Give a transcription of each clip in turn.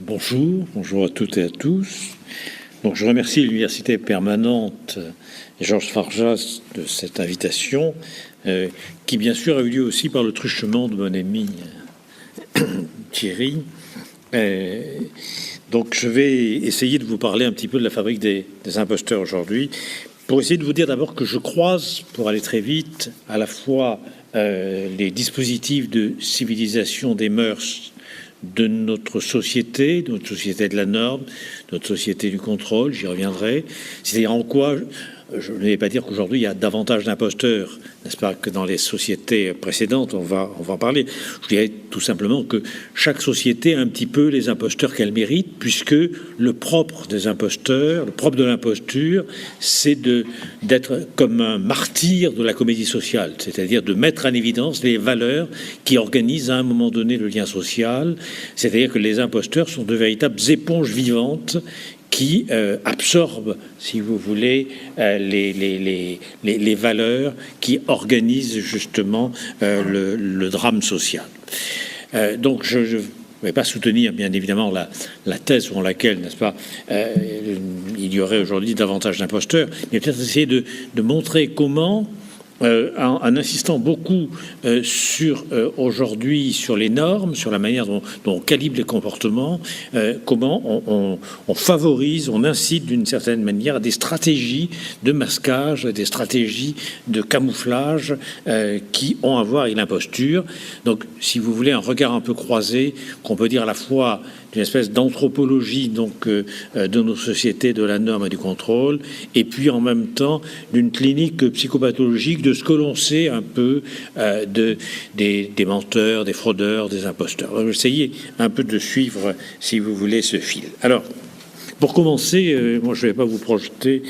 Bonjour à toutes et à tous. Donc, je remercie l'Université permanente et Georges Farjas de cette invitation, qui bien sûr a eu lieu aussi par le truchement de mon ami Thierry. Donc, je vais essayer de vous parler un petit peu de la fabrique des imposteurs aujourd'hui, pour essayer de vous dire d'abord que je croise, pour aller très vite, à la fois les dispositifs de civilisation des mœurs de notre société de la norme, notre société du contrôle, j'y reviendrai. C'est-à-dire en quoi, je ne vais pas dire qu'aujourd'hui il y a davantage d'imposteurs, n'est-ce pas, que dans les sociétés précédentes, on va en parler. Je dirais tout simplement que chaque société a un petit peu les imposteurs qu'elle mérite, puisque le propre des imposteurs, le propre de l'imposture, c'est d'être comme un martyr de la comédie sociale, c'est-à-dire de mettre en évidence les valeurs qui organisent à un moment donné le lien social, c'est-à-dire que les imposteurs sont de véritables éponges vivantes qui absorbent, si vous voulez, les valeurs qui organisent justement le drame social. Donc je ne vais pas soutenir, bien évidemment, la thèse selon laquelle, n'est-ce pas, il y aurait aujourd'hui davantage d'imposteurs, mais peut-être essayer de montrer comment, en insistant beaucoup sur aujourd'hui sur les normes, sur la manière dont on calibre les comportements, comment on favorise, on incite d'une certaine manière à des stratégies de masquage, des stratégies de camouflage qui ont à voir avec l'imposture. Donc, si vous voulez, un regard un peu croisé, qu'on peut dire à la fois d'une espèce d'anthropologie donc de nos sociétés, de la norme et du contrôle, et puis en même temps d'une clinique psychopathologique de ce que l'on sait un peu des menteurs, des fraudeurs, des imposteurs. Alors, essayez un peu de suivre, si vous voulez, ce fil. Alors, pour commencer, moi je ne vais pas vous projeter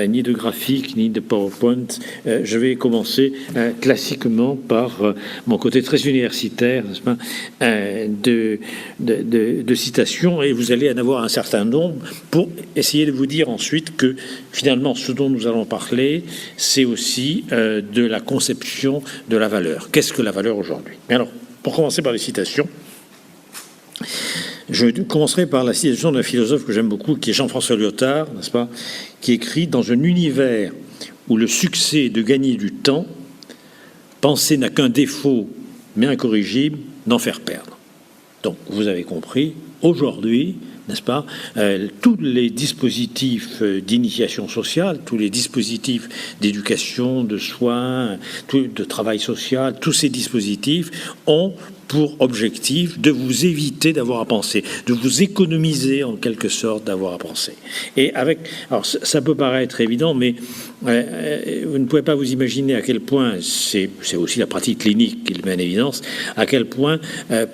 ni de graphique ni de PowerPoint. Je vais commencer classiquement par mon côté très universitaire, n'est-ce pas, de citations, et vous allez en avoir un certain nombre pour essayer de vous dire ensuite que finalement ce dont nous allons parler, c'est aussi de la conception de la valeur. Qu'est-ce que la valeur aujourd'hui? Alors, pour commencer par les citations, je commencerai par la citation d'un philosophe que j'aime beaucoup, qui est Jean-François Lyotard, n'est-ce pas, qui écrit « Dans un univers où le succès est de gagner du temps, penser n'a qu'un défaut, mais incorrigible, d'en faire perdre. » Donc, vous avez compris, aujourd'hui, n'est-ce pas, tous les dispositifs d'initiation sociale, tous les dispositifs d'éducation, de soins, de travail social, tous ces dispositifs ont pour objectif de vous éviter d'avoir à penser, de vous économiser en quelque sorte d'avoir à penser. Et avec, alors ça peut paraître évident, mais vous ne pouvez pas vous imaginer à quel point, c'est aussi la pratique clinique qui le met en évidence, à quel point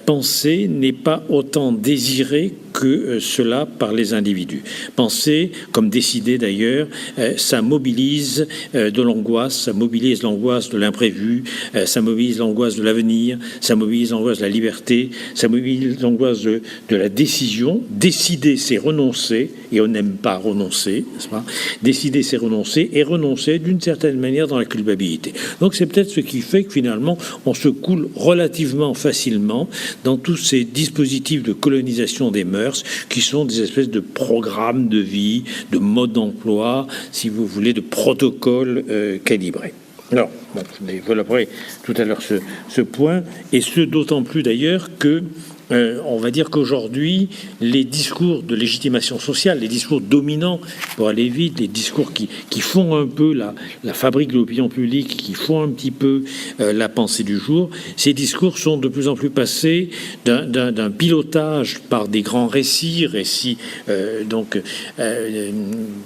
penser n'est pas autant désiré que cela par les individus. Penser, comme décider d'ailleurs, ça mobilise de l'angoisse, ça mobilise l'angoisse de l'imprévu, ça mobilise l'angoisse de l'avenir, ça mobilise l'angoisse de la liberté, ça mobilise l'angoisse de la décision. Décider, c'est renoncer, et on n'aime pas renoncer, n'est-ce pas? Décider, c'est renoncer, et renoncer d'une certaine manière dans la culpabilité. Donc c'est peut-être ce qui fait que finalement on se coule relativement facilement dans tous ces dispositifs de colonisation des mœurs qui sont des espèces de programmes de vie, de modes d'emploi, si vous voulez, de protocoles calibrés. Alors, bon, je développerai tout à l'heure ce point, et ce d'autant plus d'ailleurs que on va dire qu'aujourd'hui, les discours de légitimation sociale, les discours dominants, pour aller vite, les discours qui font un peu la fabrique de l'opinion publique, qui font un petit peu la pensée du jour, ces discours sont de plus en plus passés d'un pilotage par des grands récits, donc,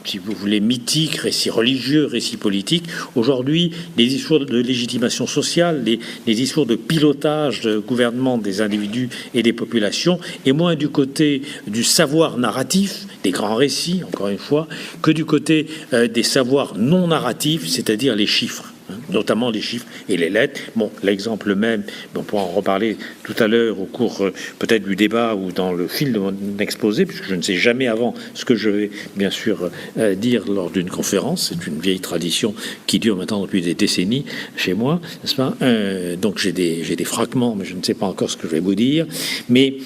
si vous voulez, mythiques, récits religieux, récits politiques. Aujourd'hui, les discours de légitimation sociale, les discours de pilotage de gouvernement des individus et des populations, et moins du côté du savoir narratif, des grands récits, encore une fois, que du côté des savoirs non narratifs, c'est-à-dire les chiffres. notamment les chiffres et les lettres. Bon, l'exemple même, on pourra en reparler tout à l'heure au cours peut-être du débat ou dans le fil de mon exposé, puisque je ne sais jamais avant ce que je vais bien sûr dire lors d'une conférence. C'est une vieille tradition qui dure maintenant depuis des décennies chez moi, n'est-ce pas? Donc j'ai des fragments, mais je ne sais pas encore ce que je vais vous dire. Mais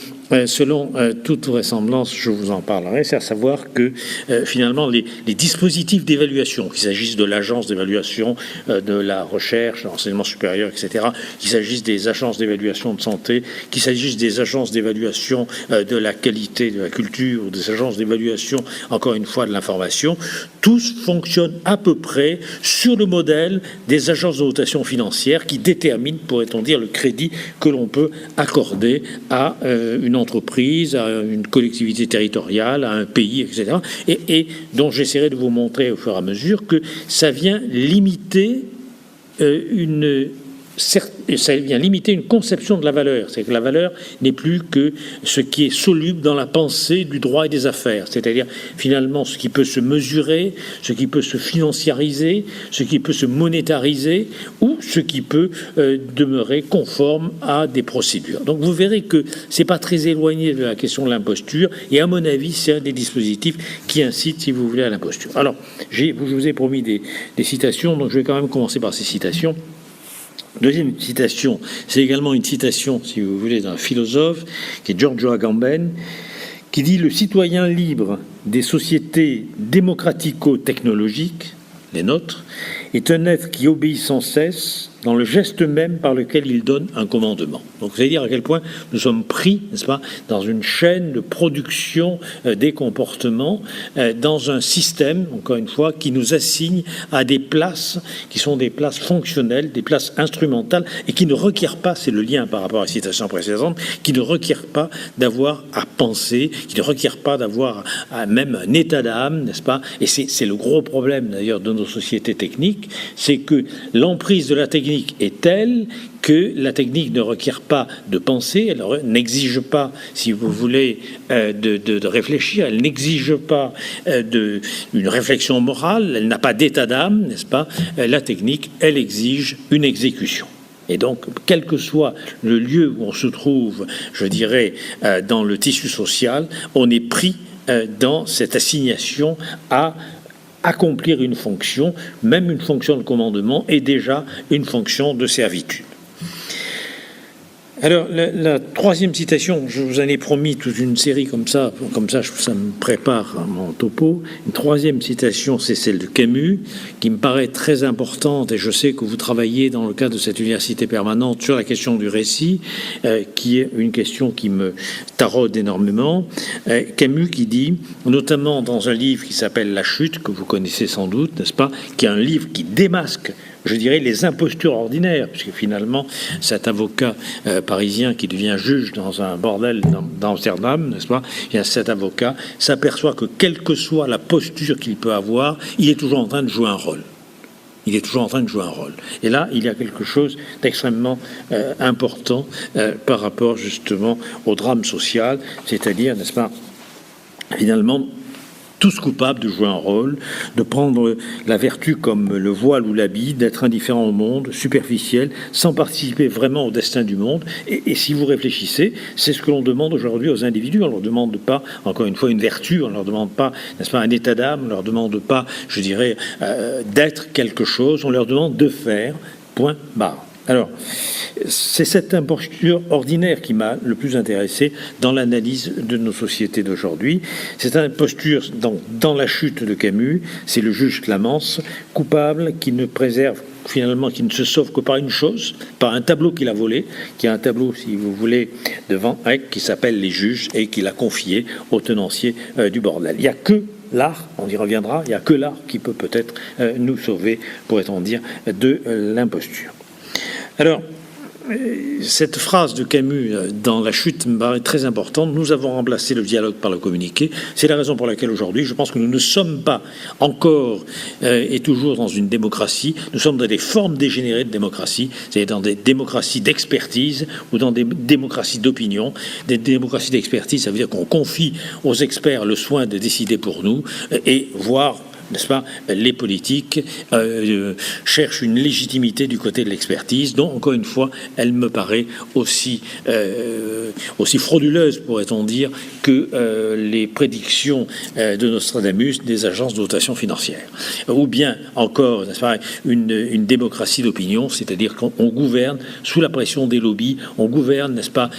selon toute vraisemblance, je vous en parlerai, c'est à savoir que finalement les dispositifs d'évaluation, qu'il s'agisse de l'agence d'évaluation de la recherche, de l'enseignement supérieur, etc., qu'il s'agisse des agences d'évaluation de santé, qu'il s'agisse des agences d'évaluation de la qualité de la culture, des agences d'évaluation, encore une fois, de l'information, tous fonctionnent à peu près sur le modèle des agences de notation financière qui déterminent, pourrait-on dire, le crédit que l'on peut accorder à une entreprise, à une collectivité territoriale, à un pays, etc. Et dont j'essaierai de vous montrer au fur et à mesure que ça vient limiter une conception de la valeur. C'est que la valeur n'est plus que ce qui est soluble dans la pensée du droit et des affaires. C'est-à-dire, finalement, ce qui peut se mesurer, ce qui peut se financiariser, ce qui peut se monétariser, ou ce qui peut demeurer conforme à des procédures. Donc, vous verrez que c'est pas très éloigné de la question de l'imposture, et à mon avis, c'est un des dispositifs qui incite, si vous voulez, à l'imposture. Alors, je vous ai promis des citations, donc je vais quand même commencer par ces citations. Deuxième citation, c'est également une citation, si vous voulez, d'un philosophe, qui est Giorgio Agamben, qui dit « Le citoyen libre des sociétés démocratico-technologiques, les nôtres, est un être qui obéit sans cesse dans le geste même par lequel il donne un commandement. » Donc, c'est à dire à quel point nous sommes pris, n'est-ce pas, dans une chaîne de production des comportements, dans un système, encore une fois, qui nous assigne à des places qui sont des places fonctionnelles, des places instrumentales, et qui ne requièrent pas, c'est le lien par rapport à la citation précédente, qui ne requièrent pas d'avoir à penser, qui ne requièrent pas d'avoir même un état d'âme, n'est-ce pas? Et c'est le gros problème, d'ailleurs, de nos sociétés techniques, c'est que l'emprise de la technique est telle que la technique ne requiert pas de penser, elle n'exige pas, si vous voulez, de réfléchir, elle n'exige pas une réflexion morale, elle n'a pas d'état d'âme, n'est-ce pas? La technique, elle exige une exécution. Et donc, quel que soit le lieu où on se trouve, je dirais, dans le tissu social, on est pris dans cette assignation à accomplir une fonction, même une fonction de commandement, est déjà une fonction de servitude. Alors, la troisième citation, je vous en ai promis toute une série comme ça me prépare à mon topo. Une troisième citation, c'est celle de Camus, qui me paraît très importante, et je sais que vous travaillez dans le cadre de cette université permanente sur la question du récit, qui est une question qui me taraude énormément. Camus qui dit, notamment dans un livre qui s'appelle La Chute, que vous connaissez sans doute, n'est-ce pas, qui est un livre qui démasque, je dirais, les impostures ordinaires, puisque finalement, cet avocat parisien qui devient juge dans un bordel d'Amsterdam, n'est-ce pas, et cet avocat s'aperçoit que quelle que soit la posture qu'il peut avoir, il est toujours en train de jouer un rôle. Il est toujours en train de jouer un rôle. Et là, il y a quelque chose d'extrêmement important par rapport justement au drame social, c'est-à-dire, n'est-ce pas, finalement, tous coupables de jouer un rôle, de prendre la vertu comme le voile ou l'habit, d'être indifférent au monde, superficiel, sans participer vraiment au destin du monde. Et si vous réfléchissez, c'est ce que l'on demande aujourd'hui aux individus. On ne leur demande pas, encore une fois, une vertu, on ne leur demande pas, n'est-ce pas, un état d'âme, on ne leur demande pas, je dirais, d'être quelque chose, on leur demande de faire, point barre. Alors, c'est cette imposture ordinaire qui m'a le plus intéressé dans l'analyse de nos sociétés d'aujourd'hui. Cette imposture, dans La Chute de Camus, c'est le juge Clamence, coupable, qui ne préserve finalement, qui ne se sauve que par une chose, par un tableau qu'il a volé, qui est un tableau, si vous voulez, de Van Eyck, qui s'appelle Les Juges, et qu'il a confié au tenancier du bordel. Il n'y a que l'art, on y reviendra, il n'y a que l'art qui peut peut-être nous sauver, pourrait-on dire, de l'imposture. Alors, cette phrase de Camus dans La Chute me paraît très importante. Nous avons remplacé le dialogue par le communiqué. C'est la raison pour laquelle aujourd'hui, je pense que nous ne sommes pas encore et toujours dans une démocratie. Nous sommes dans des formes dégénérées de démocratie, c'est-à-dire dans des démocraties d'expertise ou dans des démocraties d'opinion. Des démocraties d'expertise, ça veut dire qu'on confie aux experts le soin de décider pour nous et voire n'est-ce pas, les politiques cherchent une légitimité du côté de l'expertise, dont, encore une fois, elle me paraît aussi frauduleuse, pourrait-on dire, que les prédictions de Nostradamus des agences de notation financière. Ou bien, encore, n'est-ce pas, une démocratie d'opinion, c'est-à-dire qu'on gouverne sous la pression des lobbies, on gouverne, n'est-ce pas,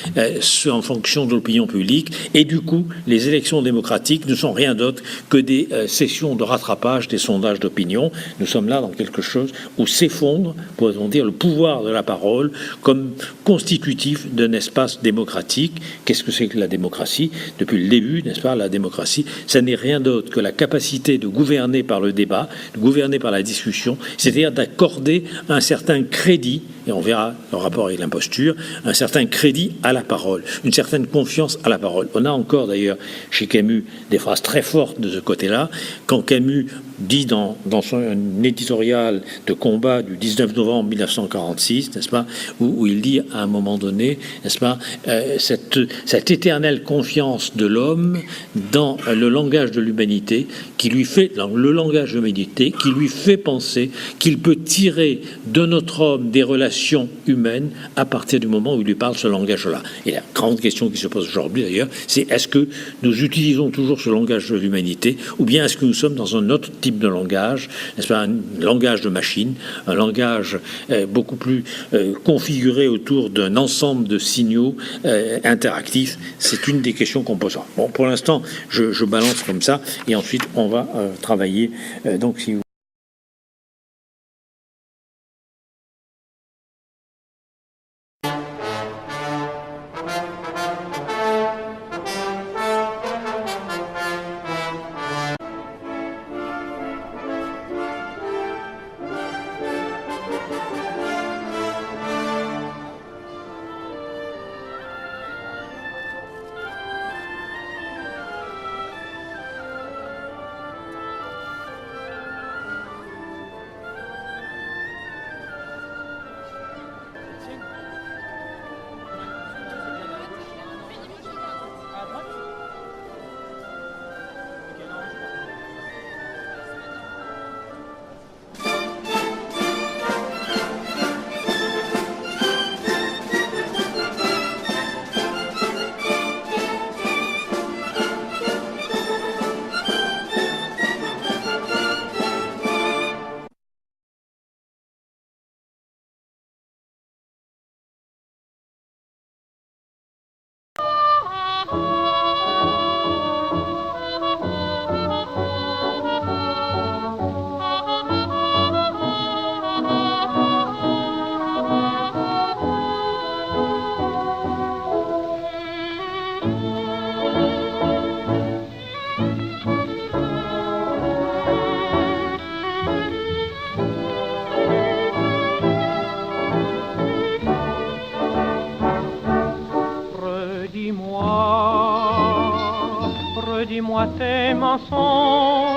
en fonction de l'opinion publique, et du coup, les élections démocratiques ne sont rien d'autre que des sessions de rattrapage des sondages d'opinion. Nous sommes là dans quelque chose où s'effondre, pourrait-on dire, le pouvoir de la parole comme constitutif d'un espace démocratique. Qu'est-ce que c'est que la démocratie? Depuis le début, n'est-ce pas, la démocratie, ça n'est rien d'autre que la capacité de gouverner par le débat, de gouverner par la discussion, c'est-à-dire d'accorder un certain crédit, et on verra le rapport avec l'imposture, un certain crédit à la parole, une certaine confiance à la parole. On a encore d'ailleurs chez Camus des phrases très fortes de ce côté-là, quand Camus dit dans son éditorial de combat du 19 novembre 1946, n'est-ce pas, où il dit à un moment donné, n'est-ce pas, cette éternelle confiance de l'homme dans le langage de l'humanité, dans le langage de l'humanité, qui lui fait penser qu'il peut tirer de notre homme des relations humaines à partir du moment où il lui parle ce langage-là. Et la grande question qui se pose aujourd'hui d'ailleurs, c'est est-ce que nous utilisons toujours ce langage de l'humanité, ou bien est-ce que nous sommes dans un autre type de langage, n'est-ce pas, un langage de machine, un langage beaucoup plus configuré autour d'un ensemble de signaux interactifs. C'est une des questions qu'on pose. Bon, pour l'instant, je balance comme ça, et ensuite on va travailler. Donc, si vous Redis-moi tes mensonges,